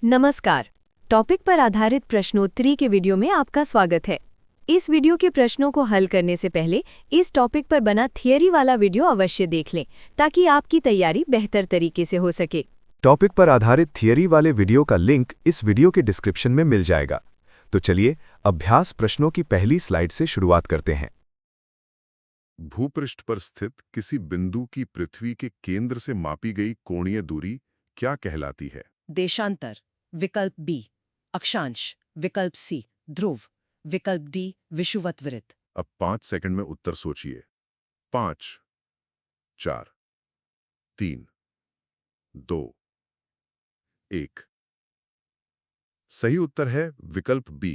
नमस्कार। टॉपिक पर आधारित प्रश्नोत्तरी के वीडियो में आपका स्वागत है। इस वीडियो के प्रश्नों को हल करने से पहले इस टॉपिक पर बना थियरी वाला वीडियो अवश्य देख लें ताकि आपकी तैयारी बेहतर तरीके से हो सके। टॉपिक पर आधारित थियरी वाले वीडियो का लिंक इस वीडियो के डिस्क्रिप्शन में मिल जाएगा। तो चलिए अभ्यास प्रश्नों की पहली स्लाइड से शुरुआत करते हैं। भूपृष्ठ पर स्थित किसी बिंदु की पृथ्वी के केंद्र से मापी गई कोणीय दूरी क्या कहलाती है? देशांतर, विकल्प बी। अक्षांश, विकल्प सी। ध्रुव, विकल्प डी। विषुवत-वृत्त। अब 5 सेकंड में उत्तर सोचिए। 5, 4, 3, 2, 1। सही उत्तर है विकल्प बी।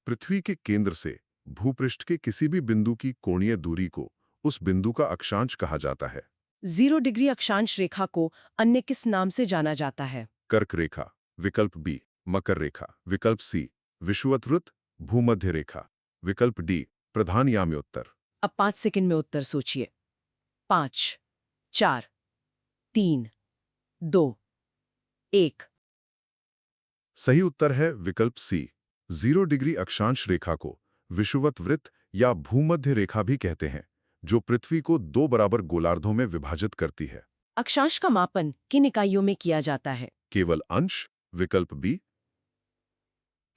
पृथ्वी के केंद्र से भूपृष्ठ के किसी भी बिंदु की कोणीय दूरी को उस बिंदु का अक्षांश कहा जाता है। 0 डिग्री अक्षांश रेखा को अन्य किस नाम से जाना जाता है? कर्क रेखा, विकल्प बी। मकर रेखा, विकल्प सी। विषुवत-वृत्त, भूमध्य रेखा, विकल्प डी। प्रधान याम्योत्तर। अब 5 सेकंड में उत्तर सोचिए। 5, 4, 3, 2, 1। सही उत्तर है विकल्प सी। 0 डिग्री अक्षांश रेखा को विषुवत-वृत्त या भूमध्य रेखा भी कहते हैं, जो पृथ्वी को 2 बराबर गोलार्धों में विभाजित करती है। अक्षांश का मापन किन इकाइयों में किया जाता है? केवल अंश, विकल्प बी।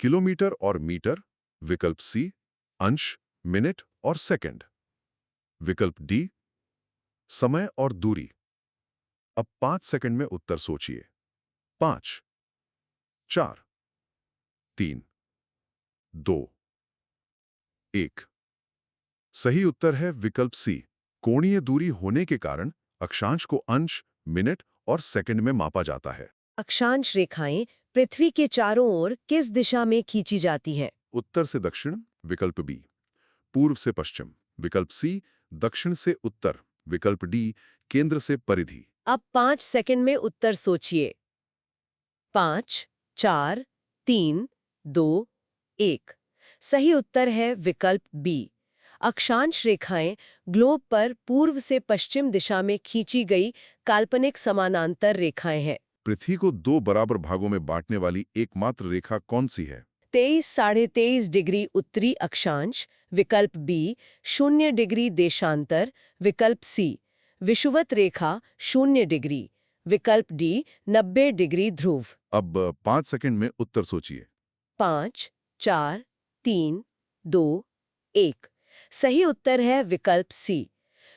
किलोमीटर और मीटर, विकल्प सी। अंश, मिनट और सेकंड, विकल्प डी। समय और दूरी। अब 5 सेकंड में उत्तर सोचिए। 5, 4, 3, 2, 1। सही उत्तर है विकल्प सी। कोणीय दूरी होने के कारण अक्षांश को अंश, मिनट और सेकंड में मापा जाता है। अक्षांश रेखाएं पृथ्वी के चारों ओर किस दिशा में खींची जाती हैं? उत्तर से दक्षिण, विकल्प बी। पूर्व से पश्चिम, विकल्प सी। दक्षिण से उत्तर, विकल्प डी। केंद्र से परिधि। अब 5 सेकंड में उत्तर सोचिए। 5, 4, 3, 2, 1। सही उत्तर है विकल्प बी। अक्षांश रेखाएं ग्लोब पर पूर्व से पश्चिम दिशा में खींची गई काल्पनिक समानांतर रेखाएं हैं। पृथ्वी को 2 बराबर भागों में बांटने वाली एकमात्र रेखा कौन सी है? 23 साढ़े 23 डिग्री उत्तरी अक्षांश, विकल्प बी। 0 डिग्री देशांतर, विकल्प सी। विषुवत रेखा 0 डिग्री, विकल्प डी। 90 डिग्री ध्रुव। अब 5 सेकंड में उत्तर सोचिए। 5, 4, 3, 2, 1। सही उत्तर है विकल्प सी।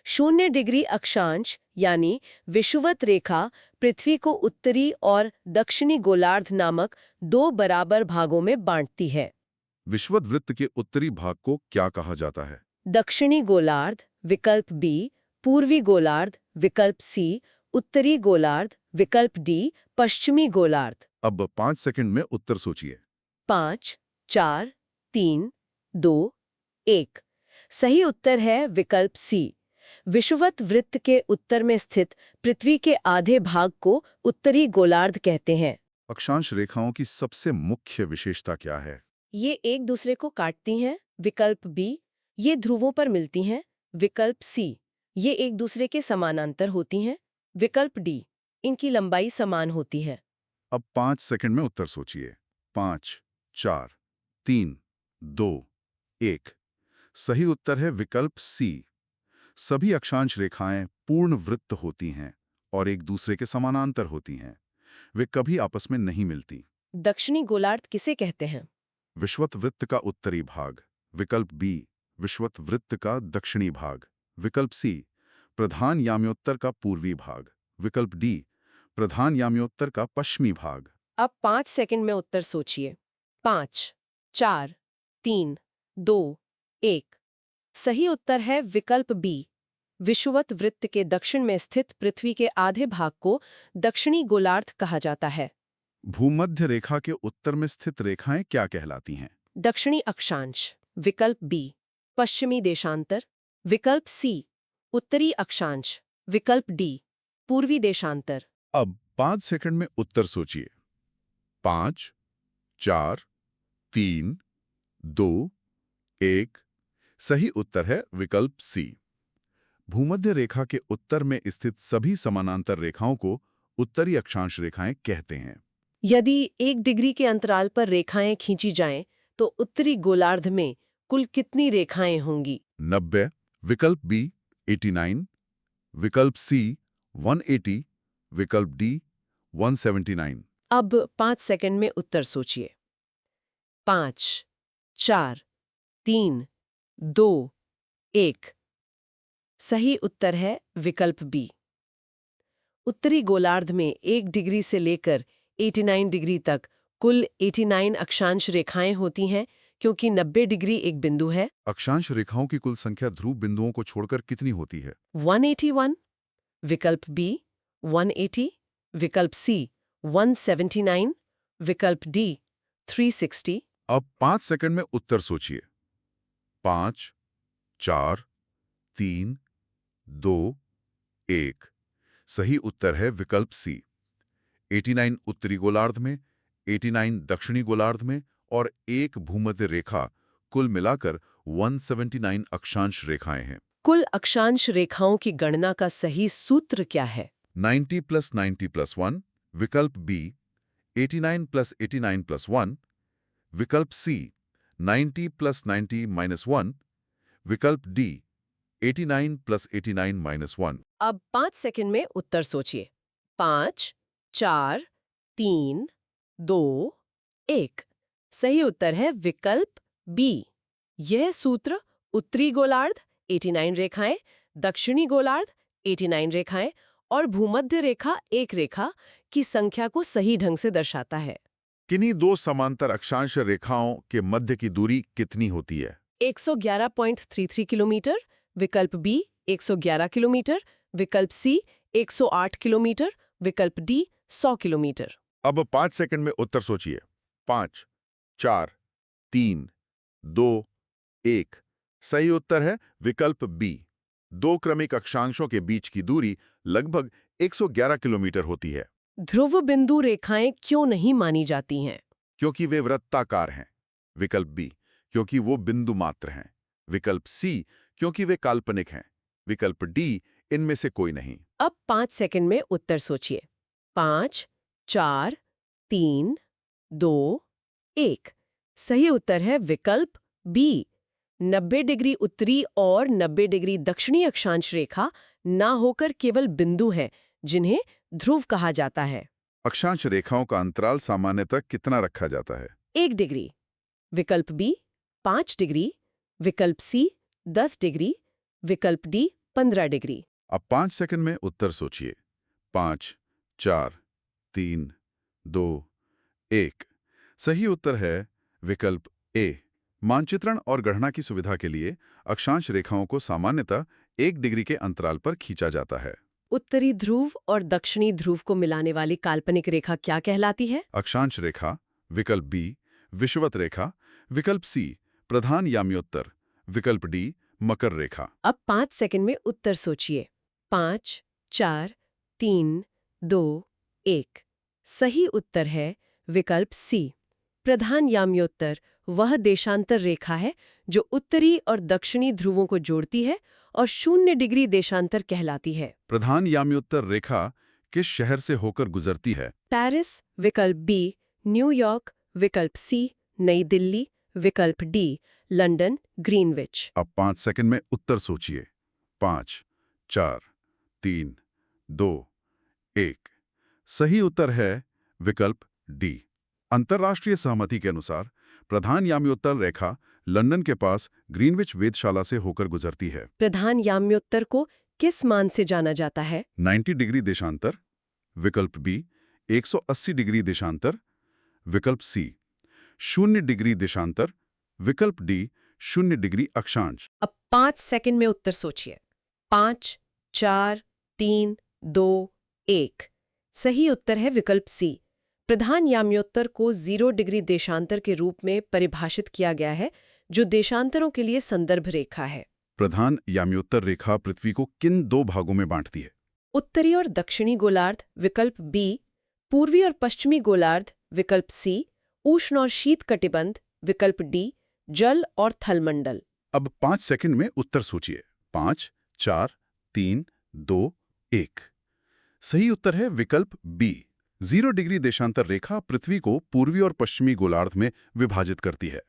0 डिग्री अक्षांश यानी विषुवत रेखा पृथ्वी को उत्तरी और दक्षिणी गोलार्ध नामक 2 बराबर भागों में बांटती है। विषुवत-वृत्त के उत्तरी भाग को क्या कहा जाता है? दक्षिणी गोलार्ध, विकल्प बी। पूर्वी गोलार्ध, विकल्प सी। उत्तरी गोलार्ध, विकल्प डी। पश्चिमी गोलार्ध। अब 5 सेकंड में उत्तर सोचिए। 5, 4, 3, 2, 1। सही उत्तर है विकल्प सी। विषुवत वृत्त के उत्तर में स्थित पृथ्वी के आधे भाग को उत्तरी गोलार्ध कहते हैं। अक्षांश रेखाओं की सबसे मुख्य विशेषता क्या है? ये एक दूसरे को काटती हैं, विकल्प बी। ये ध्रुवों पर मिलती हैं, विकल्प सी। ये एक दूसरे के समानांतर होती हैं, विकल्प डी। इनकी लंबाई समान होती है। अब 5 सेकंड में उत्तर सोचिए। 5, 4, 3, 2, 1। सही उत्तर है विकल्प सी। सभी अक्षांश रेखाएं पूर्ण वृत्त होती हैं और एक दूसरे के समानांतर होती हैं। वे कभी आपस में नहीं मिलती। दक्षिणी गोलार्ध किसे कहते हैं? विषुवत वृत्त का उत्तरी भाग, विकल्प बी। विषुवत वृत्त का दक्षिणी भाग, विकल्प सी। प्रधान याम्योत्तर का पूर्वी भाग, विकल्प डी। प्रधान याम्योत्तर का पश्चिमी भाग। अब 5 सेकंड में उत्तर सोचिए। 5, 4, 3, 2, 1। सही उत्तर है विकल्प बी। विषुवत वृत्त के दक्षिण में स्थित पृथ्वी के आधे भाग को दक्षिणी गोलार्ध कहा जाता है। भूमध्य रेखा के उत्तर में स्थित रेखाएं क्या कहलाती हैं? दक्षिणी अक्षांश, विकल्प बी। पश्चिमी देशांतर, विकल्प सी। उत्तरी अक्षांश, विकल्प डी। पूर्वी देशांतर। अब 5 सेकंड में उत्तर सोचिए। 5, 4, 3, 2, 1। सही उत्तर है विकल्प सी। भूमध्य रेखा के उत्तर में स्थित सभी समानांतर रेखाओं को उत्तरी अक्षांश रेखाएं कहते हैं। यदि 1 डिग्री के अंतराल पर रेखाएं खींची जाएं, तो उत्तरी गोलार्ध में कुल कितनी रेखाएं होंगी? 90, विकल्प बी 89, विकल्प सी 180, विकल्प डी 179। अब 5 सेकंड में उत्तर सोचिए। 5, 4, 3, 2, 1। सही उत्तर है विकल्प बी। उत्तरी गोलार्ध में 1 डिग्री से लेकर 89 डिग्री तक कुल 89 अक्षांश रेखाएं होती हैं, क्योंकि 90 डिग्री एक बिंदु है। अक्षांश रेखाओं की कुल संख्या ध्रुव बिंदुओं को छोड़कर कितनी होती है? 181, विकल्प बी 180, विकल्प सी 179, विकल्प डी 360। अब 5 सेकंड में उत्तर सोचिए। 5, 4, 3, 2, 1। सही उत्तर है विकल्प सी। 89 उत्तरी गोलार्ध में, 89 दक्षिणी गोलार्ध में और एक भूमध्य रेखा, कुल मिलाकर 179 अक्षांश रेखाएं हैं। कुल अक्षांश रेखाओं की गणना का सही सूत्र क्या है? 90 + 90 + 1, विकल्प बी 89 + 89 + 1, विकल्प सी 90 + 90 - 1, विकल्प डी 89 + 89 - 1। अब 5 सेकंड में उत्तर सोचिए। 5, 4, 3, 2, 1। सही उत्तर है विकल्प बी। यह सूत्र उत्तरी गोलार्ध 89 रेखाएं, दक्षिणी गोलार्ध 89 रेखाएं और भूमध्य रेखा एक रेखा की संख्या को सही ढंग से दर्शाता है। किन्हीं दो समांतर अक्षांश रेखाओं के मध्य की दूरी कितनी होती है? 111.33 किलोमीटर, विकल्प बी 111 किलोमीटर, विकल्प सी 108 किलोमीटर, विकल्प डी 100 किलोमीटर। अब 5 सेकंड में उत्तर सोचिए। 5, 4, 3, 2, 1। सही उत्तर है विकल्प बी। दो क्रमिक अक्षांशों के बीच की दूरी लगभग 111 किलोमीटर होती है। ध्रुव बिंदु रेखाएं क्यों नहीं मानी जाती हैं? क्योंकि वे वृत्ताकार हैं। विकल्प बी, क्योंकि वो बिंदु मात्र हैं। विकल्प सी, क्योंकि वे काल्पनिक हैं। विकल्प डी, इनमें से कोई नहीं। अब 5 सेकंड में उत्तर सोचिए। 5, 4, 3, 2, 1। सही उत्तर है विकल्प बी। 90 डिग्री उत्तरी और 90 डिग्री दक्षिणी अक्षांश रेखा ना होकर केवल बिंदु हैं, जिन्हें ध्रुव कहा जाता है। अक्षांश रेखाओं का अंतराल सामान्यतः कितना रखा जाता है? 1 डिग्री, विकल्प बी 5 डिग्री, विकल्प सी 10 डिग्री, विकल्प डी 15 डिग्री। अब 5 सेकंड में उत्तर सोचिए। 5, 4, 3, 2, 1। सही उत्तर है विकल्प ए। मानचित्रण और गणना की सुविधा के लिए अक्षांश रेखाओं को सामान्यतः 1 डिग्री के अंतराल पर खींचा जाता है। उत्तरी ध्रुव और दक्षिणी ध्रुव को मिलाने वाली काल्पनिक रेखा क्या कहलाती है? अक्षांश रेखा, विकल्प बी विषुवत रेखा, विकल्प सी प्रधान याम्योत्तर, विकल्प डी मकर रेखा। अब 5 सेकंड में उत्तर सोचिए। 5, 4, 3, 2, 1। सही उत्तर है विकल्प सी। प्रधान याम्योत्तर वह देशांतर रेखा है जो उत्तरी और दक्षिणी ध्रुवों को जोड़ती है और 0 डिग्री देशांतर कहलाती है। प्रधान याम्योत्तर रेखा किस शहर से होकर गुजरती है? पेरिस, विकल्प बी न्यूयॉर्क, विकल्प सी नई दिल्ली, विकल्प डी लंदन ग्रीनविच। अब 5 सेकंड में उत्तर सोचिए। 5, 4, 3, 2, 1। सही उत्तर है विकल्प डी। अंतर्राष्ट्रीय सहमति के अनुसार प्रधान याम्योत्तर रेखा लंदन के पास ग्रीनविच वेधशाला से होकर गुजरती है। प्रधान याम्योत्तर को किस मान से जाना जाता है? 90 डिग्री देशांतर, विकल्प बी 180 डिग्री देशांतर, विकल्प सी 0 डिग्री देशांतर, विकल्प डी 0 डिग्री अक्षांश। अब 5 सेकंड में उत्तर सोचिए। 5, 4, 3, 2, 1। सही उत्तर है विकल्प सी। प्रधान याम्योत्तर को 0 डिग्री देशांतर के रूप में परिभाषित किया गया है, जो देशांतरों के लिए संदर्भ रेखा है। प्रधान याम्योत्तर रेखा पृथ्वी को किन 2 भागों में बांटती है? उत्तरी और दक्षिणी गोलार्ध, विकल्प बी, पूर्वी और पश्चिमी गोलार्ध, विकल्प सी, उष्ण और शीत कटिबंध, विकल्प डी, जल और थलमंडल। अब 5 सेकंड में उत्तर सोचिए। 5, 4, 3, 2, 1। सही उत्तर है विकल्प बी, 0 डिग्री देशांतर रेखा पृथ्वी को पूर्वी और पश्चिमी गोलार्ध में विभाजित करती है।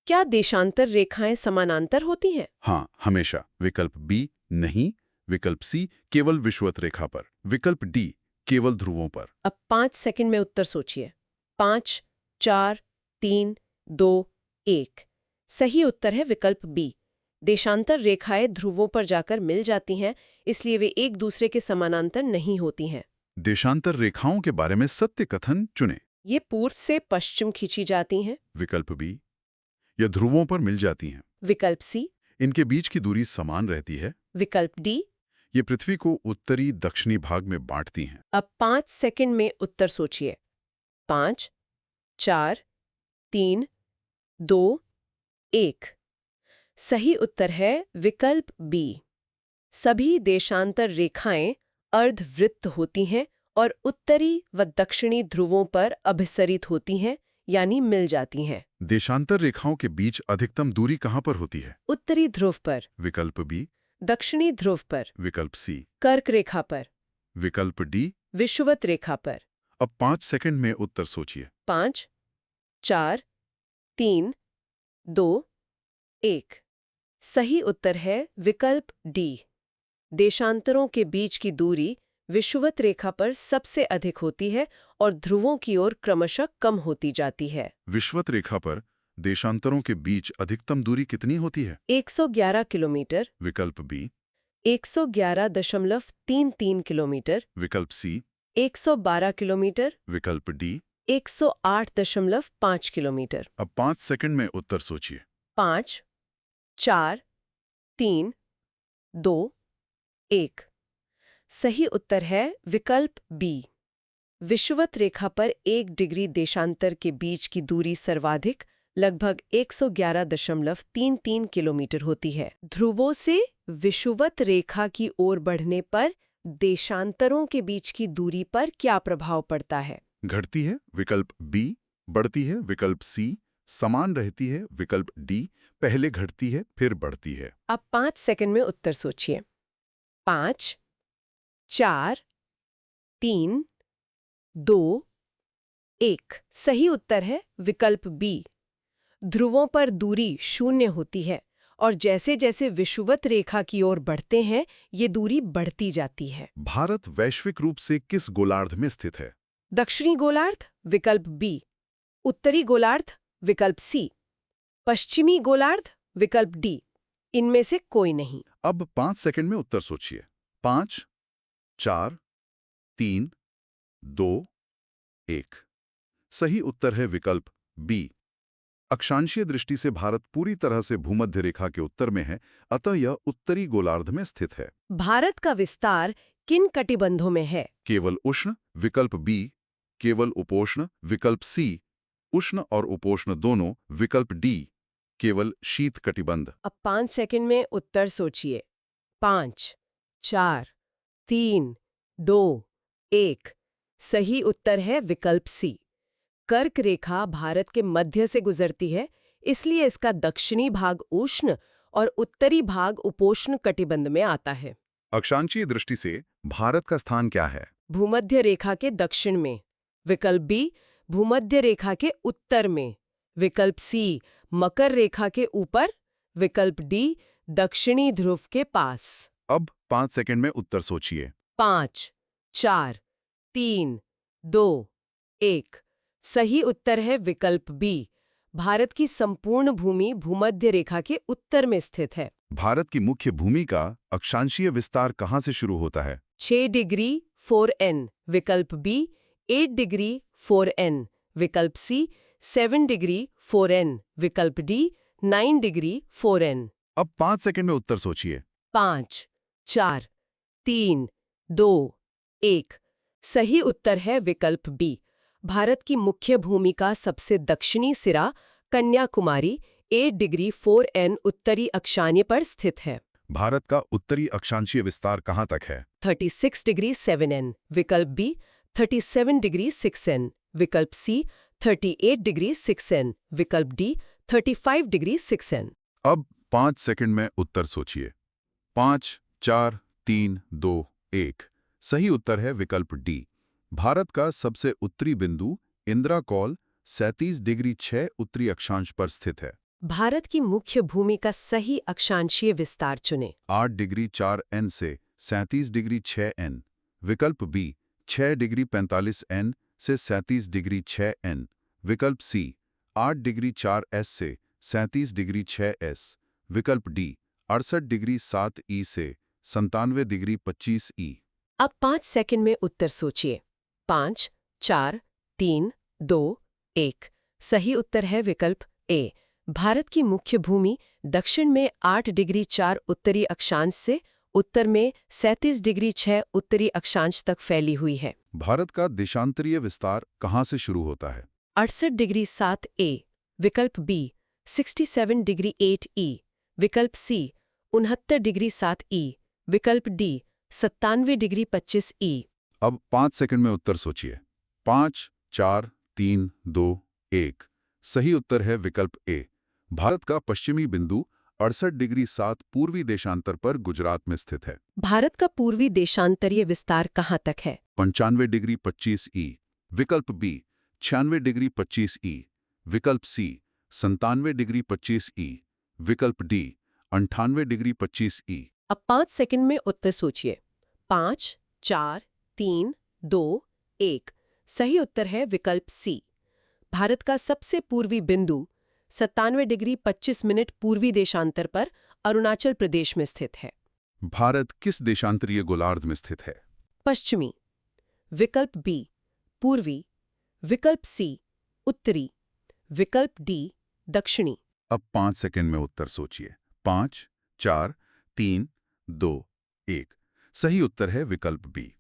क्या देशांतर रेखाएं समानांतर होती हैं? हाँ, हमेशा। विकल्प बी नहीं, विकल्प सी केवल विषुवत रेखा पर, विकल्प डी केवल ध्रुवों पर। अब 5 सेकंड में उत्तर सोचिए। 5, 4, 3, 2, 1। सही उत्तर है विकल्प बी। देशांतर रेखाएं ध्रुवों पर जाकर मिल जाती हैं, इसलिए वे एक दूसरे के समानांतर नहीं होती हैं। देशांतर रेखाओं के बारे में सत्य कथन चुनें। ये पूर्व से पश्चिम खींची जाती हैं। विकल्प बी, या ध्रुवों पर मिल जाती हैं। विकल्प सी। इनके बीच की दूरी समान रहती है। विकल्प डी। ये पृथ्वी को उत्तरी दक्षिणी भाग में बांटती हैं। अब 5 सेकंड में उत्तर सोचिए। 5, 4, 3, 2, 1। सही उत्तर है विकल्प बी। सभी देशांतर रेखाएं अर्धवृत्त होती हैं और उत्तरी व दक्षिणी ध्रुवों पर अभिसरित होती हैं, यानी मिल जाती हैं। देशांतर रेखाओं के बीच अधिकतम दूरी कहाँ पर होती है? उत्तरी ध्रुव पर, विकल्प बी, दक्षिणी ध्रुव पर, विकल्प सी, कर्क रेखा पर, विकल्प डी। विषुवत रेखा पर। अब 5 सेकंड में उत्तर सोचिए। 5, 4, 3, 2, 1। सही उत्तर है विकल्प डी। देशांतरों के बीच की दूरी विषुवत रेखा पर सबसे अधिक होती है और ध्रुवों की ओर क्रमशः कम होती जाती है। विषुवत रेखा पर देशांतरों के बीच अधिकतम दूरी कितनी होती है? 111 किलोमीटर, विकल्प बी, 111.33 किलोमीटर, विकल्प सी, 112 किलोमीटर, विकल्प डी। 108.5 किलोमीटर। अब 5 सेकंड में उत्तर सोचिए। 5, 4, 3, 2, 1। सही उत्तर है विकल्प बी। विषुवत रेखा पर 1 डिग्री देशांतर के बीच की दूरी सर्वाधिक लगभग 111.33 किलोमीटर होती है। ध्रुवों से विषुवत रेखा की ओर बढ़ने पर देशांतरों के बीच की दूरी पर क्या प्रभाव पड़ता है? घटती है, विकल्प बी। बढ़ती है, विकल्प सी। समान रहती है, विकल्प डी। पहले घटती है फिर बढ़ती है। अब 5 सेकंड में उत्तर सोचिए। 5, 4, 3, 2, 1। सही उत्तर है विकल्प बी। ध्रुवों पर दूरी 0 होती है और जैसे जैसे विषुवत रेखा की ओर बढ़ते हैं, ये दूरी बढ़ती जाती है। भारत वैश्विक रूप से किस गोलार्ध में स्थित है? दक्षिणी गोलार्ध, विकल्प बी। उत्तरी गोलार्ध, विकल्प सी। पश्चिमी गोलार्ध, विकल्प डी। इनमें से कोई नहीं। अब 5 सेकंड में उत्तर सोचिए। 5, 4, 3, 2, 1। सही उत्तर है विकल्प बी। अक्षांशीय दृष्टि से भारत पूरी तरह से भूमध्य रेखा के उत्तर में है, अतः यह उत्तरी गोलार्ध में स्थित है। भारत का विस्तार किन कटिबंधों में है? केवल उष्ण, विकल्प बी। केवल उपोष्ण, विकल्प सी। उष्ण और उपोष्ण दोनों, विकल्प डी। केवल शीत कटिबंध। अब 5 सेकंड में उत्तर सोचिए। 5, 4, 3, 2, 1। सही उत्तर है विकल्प सी। कर्क रेखा भारत के मध्य से गुजरती है, इसलिए इसका दक्षिणी भाग उष्ण और उत्तरी भाग उपोष्ण कटिबंध में आता है। अक्षांशीय दृष्टि से भारत का स्थान क्या है? भूमध्य रेखा के दक्षिण में, विकल्प बी। भूमध्य रेखा के उत्तर में, विकल्प सी। मकर रेखा के ऊपर, विकल्प डी। दक्षिणी ध्रुव के पास। अब 5 सेकंड में उत्तर सोचिए। 5, 4, 3, 2, 1। सही उत्तर है विकल्प बी। भारत की संपूर्ण भूमि भूमध्य रेखा के उत्तर में स्थित है। भारत की मुख्य भूमि का अक्षांशीय विस्तार कहाँ से शुरू होता है? 6 डिग्री 4n, विकल्प बी। 8 डिग्री 4n, विकल्प सी। 7 डिग्री 4n, विकल्प डी। 9 degree 4n। अब 5 सेकंड में उत्तर सोचिए। 5, 4, 3, 2, 1। सही उत्तर है विकल्प बी। भारत की मुख्य भूमि का सबसे दक्षिणी सिरा कन्याकुमारी 8 डिग्री 4n उत्तरी अक्षांश पर स्थित है। भारत का उत्तरी अक्षांशीय विस्तार कहाँ तक है? 36 डिग्री 7n, विकल्प बी। 37 डिग्री 6n, विकल्प सी। 38 डिग्री 6n, विकल्प डी। 35 degree 6n। अब 5 सेकंड में उत्तर सोचिए। 5, 4, 3, 2, 1। सही उत्तर है विकल्प डी। भारत का सबसे उत्तरी बिंदु इंदिरा 37 डिग्री 6 उत्तरी अक्षांश पर स्थित है। भारत की मुख्य भूमि का सही अक्षांशीय विस्तार चुनें। 8 डिग्री 4 एन से 37 डिग्री 6 एन। विकल्प बी 6 डिग्री 45 एन से 37 डिग्री 6 एन। विकल्प सी 8 डिग्री 4 एस से 37 डिग्री 6 एस। विकल्प डी 68 डिग्री 7 ई से 97 डिग्री 25 ई। अब 5 सेकंड में उत्तर सोचिए। 5, 4, 3, 2, 1। सही उत्तर है विकल्प ए। भारत की मुख्य भूमि दक्षिण में 8 डिग्री 4 उत्तरी अक्षांश से उत्तर में 37 डिग्री 6 उत्तरी अक्षांश तक फैली हुई है। भारत का देशांतरीय विस्तार कहाँ से शुरू होता है? 68 डिग्री 7 ए। विकल्प बी 67 डिग्री 8 ई। विकल्प सी 69 डिग्री 7 ई। विकल्प डी 97 डिग्री 25 ई। अब 5 सेकंड में उत्तर सोचिए। 5, 4, 3, 2, 1। सही उत्तर है विकल्प ए। भारत का पश्चिमी बिंदु 68 डिग्री 7 पूर्वी देशांतर पर गुजरात में स्थित है। भारत का पूर्वी देशांतरीय विस्तार कहाँ तक है? 95 डिग्री 25 ई। विकल्प बी 96 डिग्री 25 ई। विकल्प सी 97 डिग्री 25 ई। विकल्प डी 98 डिग्री 25 ई। अब 5 सेकंड में उत्तर सोचिए। 5, 4, 3, 2, 1। सही उत्तर है विकल्प सी। भारत का सबसे पूर्वी बिंदु 97 डिग्री 25 मिनट पूर्वी देशांतर पर अरुणाचल प्रदेश में स्थित है। भारत किस देशांतरीय गोलार्ध में स्थित है? पश्चिमी। विकल्प बी पूर्वी। विकल्प सी उत्तरी। विकल्प डी दक्षिणी। अब 5 सेकंड में उत्तर सोचिए। 5, 4, 3, 2, 1। सही उत्तर है विकल्प बी।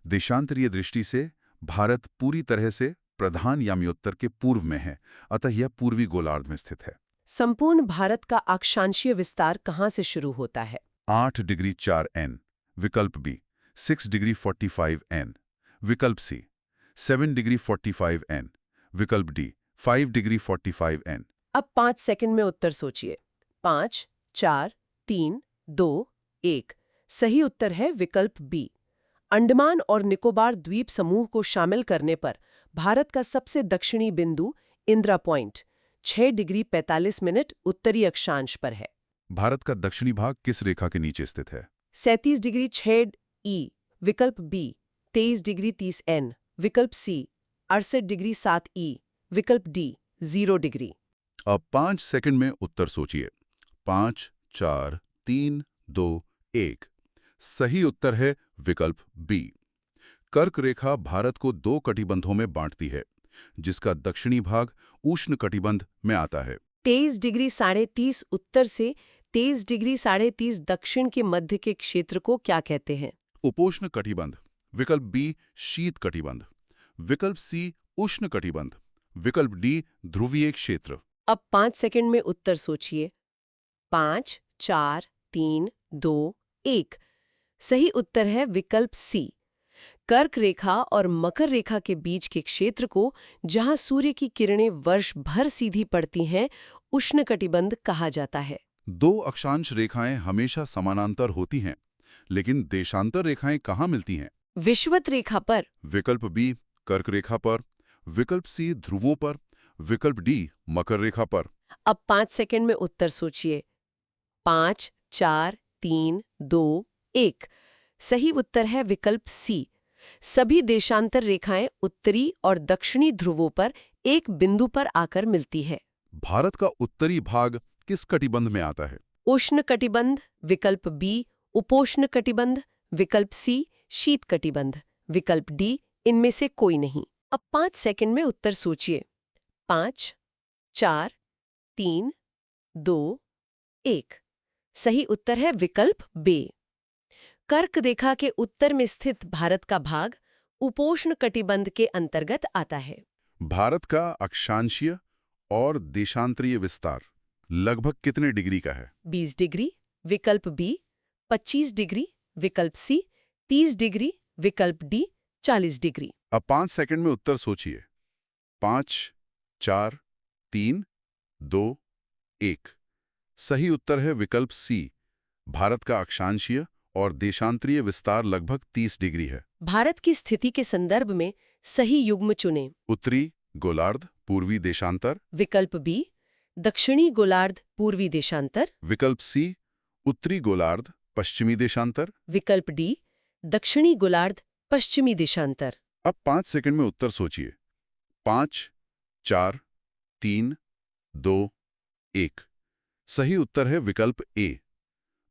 देशांतरीय दृष्टि से भारत पूरी तरह से प्रधान याम्योत्तर के पूर्व में है, अतः यह पूर्वी गोलार्ध में स्थित है। संपूर्ण भारत का अक्षांशीय विस्तार कहाँ से शुरू होता है? 8 डिग्री 4 एन। विकल्प बी 6 डिग्री 45 एन। विकल्प सी 7 डिग्री 45 एन। विकल्प डी 5 डिग्री 45 एन। अब 5 सेकंड में उत्तर सोचिए। 5, 4, 3, 2, 1। सही उत्तर है विकल्प बी। अंडमान और निकोबार द्वीप समूह को शामिल करने पर भारत का सबसे दक्षिणी बिंदु इंदिरा पॉइंट 6 डिग्री 45 मिनट उत्तरी अक्षांश पर है। भारत का दक्षिणी भाग किस रेखा के नीचे स्थित है? 37 डिग्री 6 ई। विकल्प बी 23 डिग्री 30 एन। विकल्प सी 68 डिग्री 7 ई। विकल्प डी 0 डिग्री। अब 5 सेकंड में उत्तर सोचिए। 5, 4, 3, 2, 1। सही उत्तर है विकल्प बी। कर्क रेखा भारत को 2 कटिबंधों में बांटती है, जिसका दक्षिणी भाग उष्ण कटिबंध में आता है। 23 डिग्री 30.5 उत्तर से 23 डिग्री 30.5 दक्षिण के मध्य के क्षेत्र को क्या कहते हैं? उपोष्ण कटिबंध। विकल्प बी शीत कटिबंध। विकल्प सी उष्ण कटिबंध। विकल्प डी ध्रुवीय क्षेत्र। अब 5 सेकंड में उत्तर सोचिए। 5, 4, 3, 2, 1। सही उत्तर है विकल्प सी। कर्क रेखा और मकर रेखा के बीच के क्षेत्र को, जहां सूर्य की किरणें वर्ष भर सीधी पड़ती हैं, उष्णकटिबंध कहा जाता है। 2 अक्षांश रेखाएं हमेशा समानांतर होती हैं, लेकिन देशांतर रेखाएं कहाँ मिलती हैं? विषुवत रेखा पर। विकल्प बी कर्क रेखा पर। विकल्प सी ध्रुवों पर। विकल्प डी मकर रेखा पर। अब 5 सेकंड में उत्तर सोचिए। 5, 4, 3, 2, 1। सही उत्तर है विकल्प सी। सभी देशांतर रेखाएं उत्तरी और दक्षिणी ध्रुवों पर एक बिंदु पर आकर मिलती है। भारत का उत्तरी भाग किस कटिबंध में आता है? उष्ण कटिबंध। विकल्प बी उपोष्ण कटिबंध। विकल्प सी शीत कटिबंध। विकल्प डी इनमें से कोई नहीं। अब 5 सेकंड में उत्तर सोचिए। 5, 4, 3, 2, 1। सही उत्तर है विकल्प बी। कर्क रेखा के उत्तर में स्थित भारत का भाग उपोष्ण कटिबंध के अंतर्गत आता है। भारत का अक्षांशीय और देशांतरीय विस्तार लगभग कितने डिग्री का है? 20 डिग्री। विकल्प बी 25 डिग्री। विकल्प सी 30 डिग्री। विकल्प डी 40 डिग्री। अब 5 सेकंड में उत्तर सोचिए। 5, 4, 3, 2, 1। सही उत्तर है विकल्प सी। भारत का अक्षांशीय और देशांतरीय विस्तार लगभग 30 डिग्री है। भारत की स्थिति के संदर्भ में सही युग्म चुनें। उत्तरी गोलार्ध पूर्वी देशांतर। विकल्प बी दक्षिणी गोलार्ध पूर्वी देशांतर। विकल्प सी उत्तरी गोलार्ध पश्चिमी देशांतर। विकल्प डी दक्षिणी गोलार्ध पश्चिमी देशांतर। अब 5 सेकंड में उत्तर सोचिए। 5, 4, 3, 2, 1। सही उत्तर है विकल्प ए।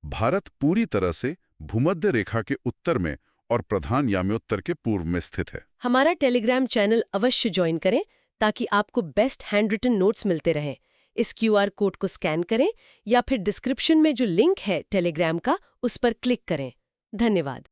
भारत पूरी तरह से भूमध्य रेखा के उत्तर में और प्रधान याम्योत्तर के पूर्व में स्थित है। हमारा टेलीग्राम चैनल अवश्य ज्वाइन करें ताकि आपको बेस्ट हैंड रिटन नोट्स मिलते रहें। इस QR कोड को स्कैन करें या फिर डिस्क्रिप्शन में जो लिंक है टेलीग्राम का, उस पर क्लिक करें। धन्यवाद।